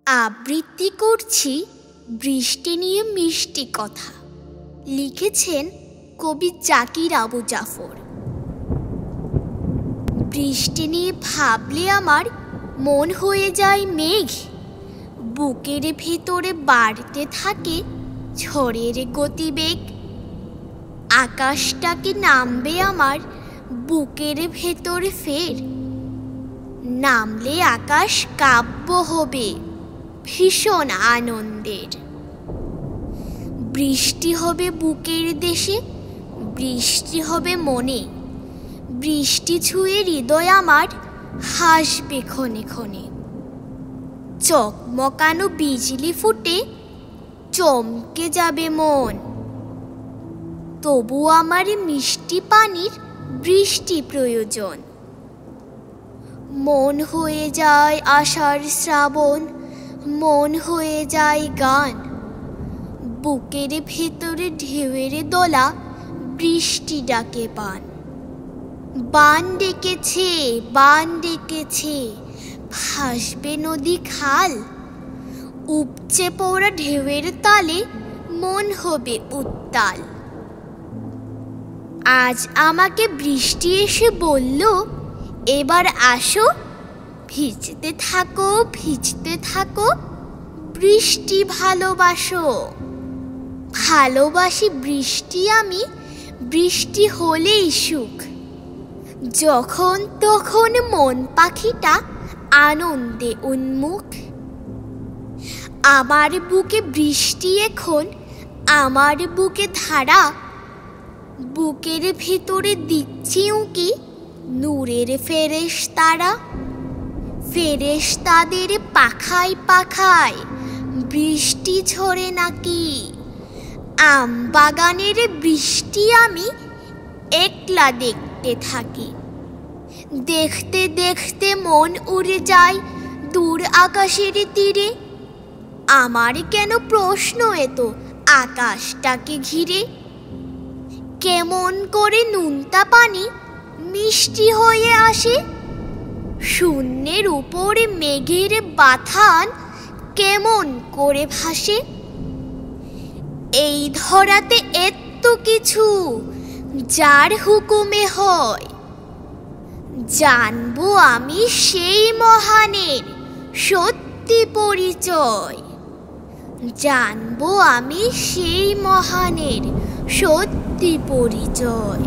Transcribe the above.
আবৃত্তি করছি বৃষ্টি নিয়ে মিষ্টি কথা। লিখেছেন কবি জাকির আবু জাফর। বৃষ্টি নিয়ে ভাবলে আমার মন হয়ে যায় মেঘ, বুকের ভেতরে বাড়তে থাকে ঝড়ের গতিবেগ। আকাশটাকে নামবে আমার বুকের ভেতরে ফের, নামলে আকাশ কাব্য হবে ভীষণ আনন্দের। বৃষ্টি হবে বুকের দেশে, বৃষ্টি হবে মনে, বৃষ্টি ছুঁয়ে হৃদয় আমার হাসবে ক্ষণে ক্ষণে। চকমকানো বিজলি ফুটে চমকে যাবে মন, তবু আমার মিষ্টি পানির বৃষ্টি প্রয়োজন। মন হয়ে যায় আষাঢ় শ্রাবণ, মন হয়ে যায় গান, বুকের ভেতরে ঢেউয়ের দোলা বৃষ্টি ডাকে বান। বান ডেকেছে, বান ডেকেছে, ভাসবে নদী খাল, উপচে পড়া ঢেউয়ের তালে মন হবে উত্তাল। আজ আমাকে বৃষ্টি এসে বলল, এবার আসো, ভিজতে থাকো ভিজতে থাকো, বৃষ্টি ভালোবাসো। ভালোবাসি বৃষ্টি আমি, বৃষ্টি হলেই সুখ, যখন তখন মন পাখিটা আনন্দে উন্মুখ। আমার বুকে বৃষ্টি এখন, আমার বুকে ধারা, বুকের ভিতরে দিচ্ছি উঁকি নূরের ফেরেশতারা। ফেরেশতাদের পাখায় পাখায় বৃষ্টি ঝরে নাকি, আম বাগানের বৃষ্টি আমি একলা দেখতে থাকি। দেখতে দেখতে মন উড়ে যায় দূর আকাশের তীরে। আমার কেন প্রশ্ন এত আকাশটাকে ঘিরে, কেমন করে নুনতা পানি মিষ্টি হয়ে আসে, শূন্যের উপরে মেঘের বাথান কেমন করে ভাসে। এই ধরাতে এত কিছু যার হুকুমে হয়, জানবো আমি সেই মহানের সত্যি পরিচয়। জানবো আমি সেই মহানের সত্যি পরিচয়।